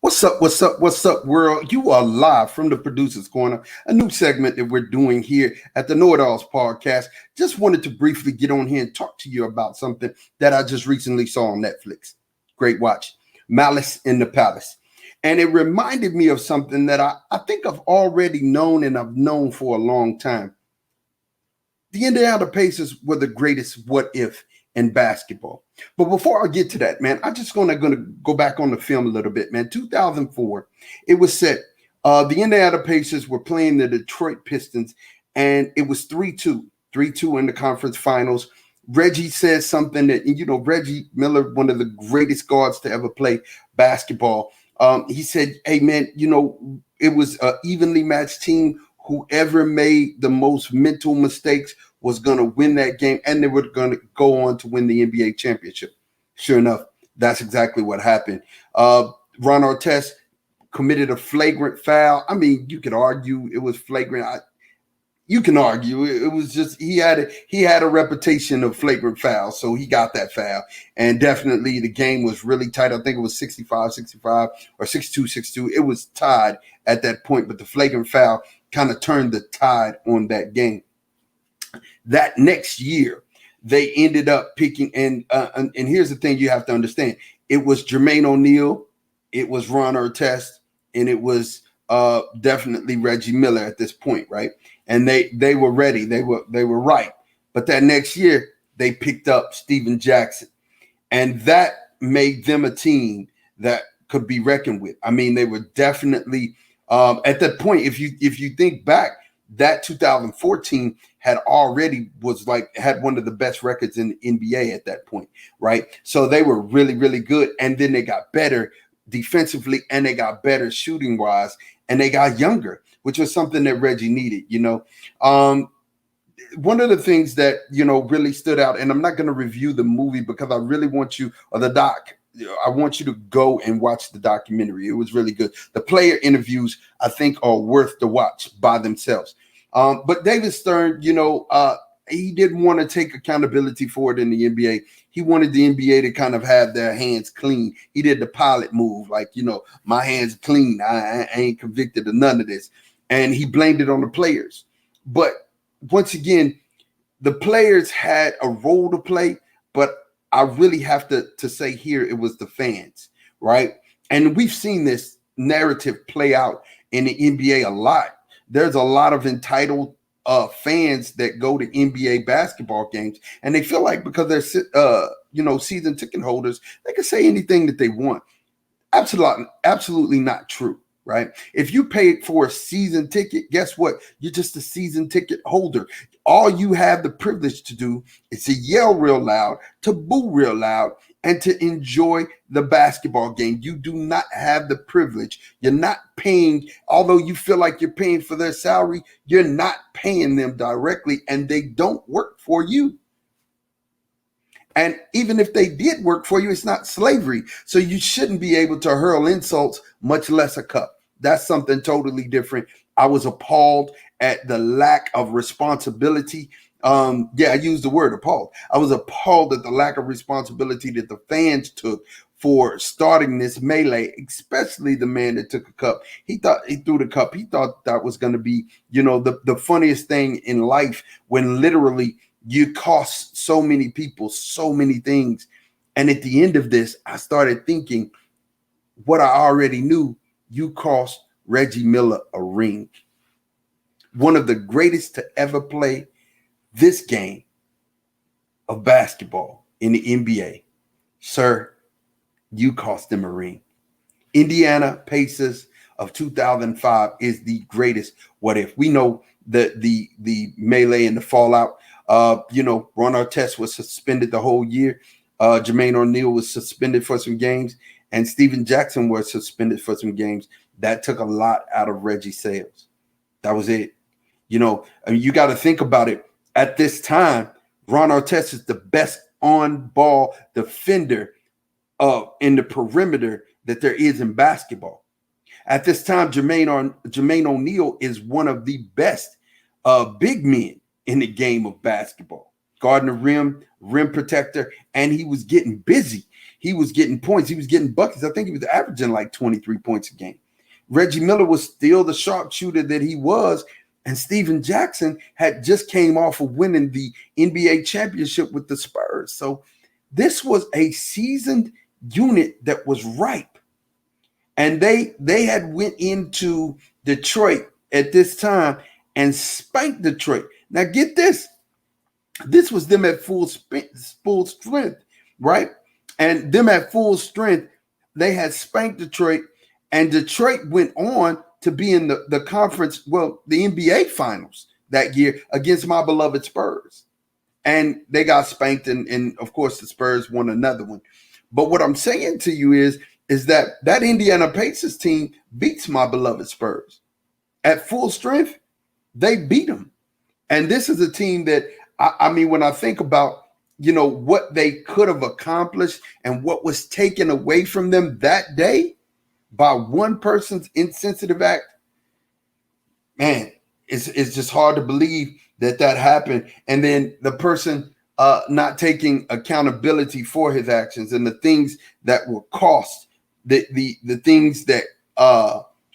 What's up? What's up? What's up, world? You are live from the Producer's Corner, a new segment that we're doing here at the KnoItAllZ podcast. Just wanted to briefly get on here and talk to you about something that I just recently saw on Netflix. Great watch, Malice in the Palace. And it reminded me of something that I think I've already known and I've known for a long time. The Indiana Pacers were the greatest what if in basketball. But before I get to that, man, I'm just gonna go back on the film a little bit, man. 2004, it was set. The Indiana Pacers were playing the Detroit Pistons, and it was 3-2, 3-2 in the conference finals. Reggie said something that, Reggie Miller, one of the greatest guards to ever play basketball. He said, hey, man, it was an evenly matched team. Whoever made the most mental mistakes was going to win that game, and they were going to go on to win the NBA championship. Sure enough, that's exactly what happened. Ron Artest committed a flagrant foul. I mean, you could argue it was flagrant. You can argue it was just he had a reputation of flagrant fouls, so he got that foul. And definitely the game was really tight. I think it was 65-65 or 62-62. It was tied at that point, but the flagrant foul kind of turned the tide on that game. That next year, they ended up picking, and here's the thing you have to understand. It was Jermaine O'Neal, it was Ron Artest, and it was definitely Reggie Miller at this point, right? And they were ready. They were right. But that next year, they picked up Steven Jackson. And that made them a team that could be reckoned with. I mean, they were definitely at that point, if you think back, that 2014 had one of the best records in the NBA at that point, right? So they were really, really good. And then they got better defensively, and they got better shooting wise, and they got younger, which was something that Reggie needed, One of the things that, really stood out, and I'm not going to review the movie because I really want you, or the doc, I want you to go and watch the documentary. It was really good. The player interviews, I think, are worth the watch by themselves. But David Stern, he didn't want to take accountability for it in the NBA. He wanted the NBA to kind of have their hands clean. He did the pilot move, like, my hands clean. I ain't convicted of none of this. And he blamed it on the players. But once again, the players had a role to play, but I really have to say here it was the fans, right? And we've seen this narrative play out in the NBA a lot. There's a lot of entitled fans that go to NBA basketball games, and they feel like because they're season ticket holders, they can say anything that they want. Absolutely not true. Right? If you paid for a season ticket, guess what? You're just a season ticket holder. All you have the privilege to do is to yell real loud, to boo real loud, and to enjoy the basketball game. You do not have the privilege. You're not paying, although you feel like you're paying for their salary, you're not paying them directly, and they don't work for you. And even if they did work for you, it's not slavery. So you shouldn't be able to hurl insults, much less a cup. That's something totally different. I was appalled at the lack of responsibility. I used the word appalled. I was appalled at the lack of responsibility that the fans took for starting this melee, especially the man that took a cup. He thought he threw the cup. He thought that was going to be, the funniest thing in life, when literally you cost so many people so many things. And at the end of this, I started thinking what I already knew. You cost Reggie Miller a ring. One of the greatest to ever play this game of basketball in the NBA. Sir, you cost them a ring. Indiana Pacers of 2005 is the greatest what if. We know that the melee and the fallout. Ron Artest was suspended the whole year. Jermaine O'Neal was suspended for some games, and Steven Jackson was suspended for some games. That took a lot out of Reggie's sales. That was it. You got to think about it. At this time, Ron Artest is the best on-ball defender in the perimeter that there is in basketball. At this time, Jermaine O'Neal is one of the best big men in the game of basketball. Guarding the rim protector, and he was getting busy. he was getting points. He was getting buckets. I think he was averaging like 23 points a game. Reggie Miller was still the sharpshooter that he was. And Steven Jackson had just came off of winning the NBA championship with the Spurs. So this was a seasoned unit that was ripe. And they had went into Detroit at this time and spanked Detroit. Now get this. This was them at full strength, right? And them at full strength, they had spanked Detroit, and Detroit went on to be in the conference, well, the NBA finals that year against my beloved Spurs. And they got spanked, and of course the Spurs won another one. But what I'm saying to you is that Indiana Pacers team beats my beloved Spurs. At full strength, they beat them. And this is a team that, I mean, when I think about, you know, what they could have accomplished and what was taken away from them that day by one person's insensitive act, man, it's just hard to believe that happened. And then the person not taking accountability for his actions and the things that were cost, the things that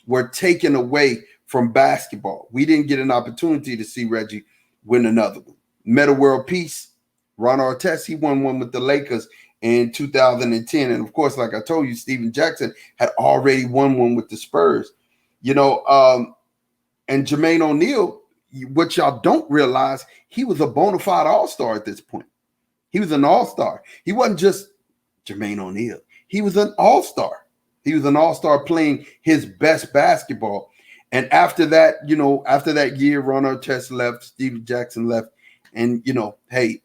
were taken away from basketball. We didn't get an opportunity to see Reggie win another one. Meta World Peace, Ron Artest, he won one with the Lakers in 2010. And of course, like I told you, Steven Jackson had already won one with the Spurs. You know, and Jermaine O'Neal, what y'all don't realize, he was a bona fide all-star at this point. He was an all-star. He wasn't just Jermaine O'Neal. He was an all-star. He was an all-star playing his best basketball. And after that, you know, after that year, Ron Artest left, Steven Jackson left. And, you know, hey,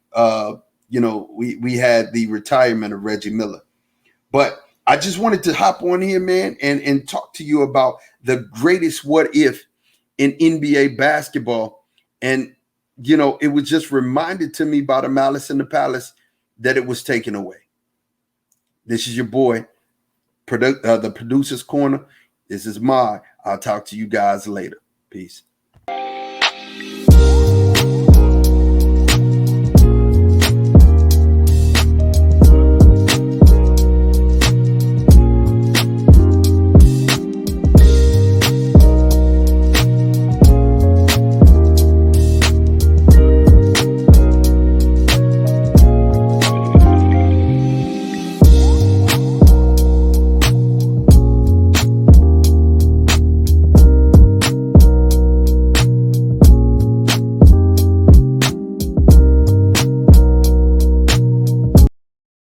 you know, we had the retirement of Reggie Miller. But I just wanted to hop on here, man, and talk to you about the greatest what if in NBA basketball. And, you know, it was just reminded to me by the Malice in the Palace that it was taken away. This is your boy, the Producer's Corner. This is I'll talk to you guys later. Peace.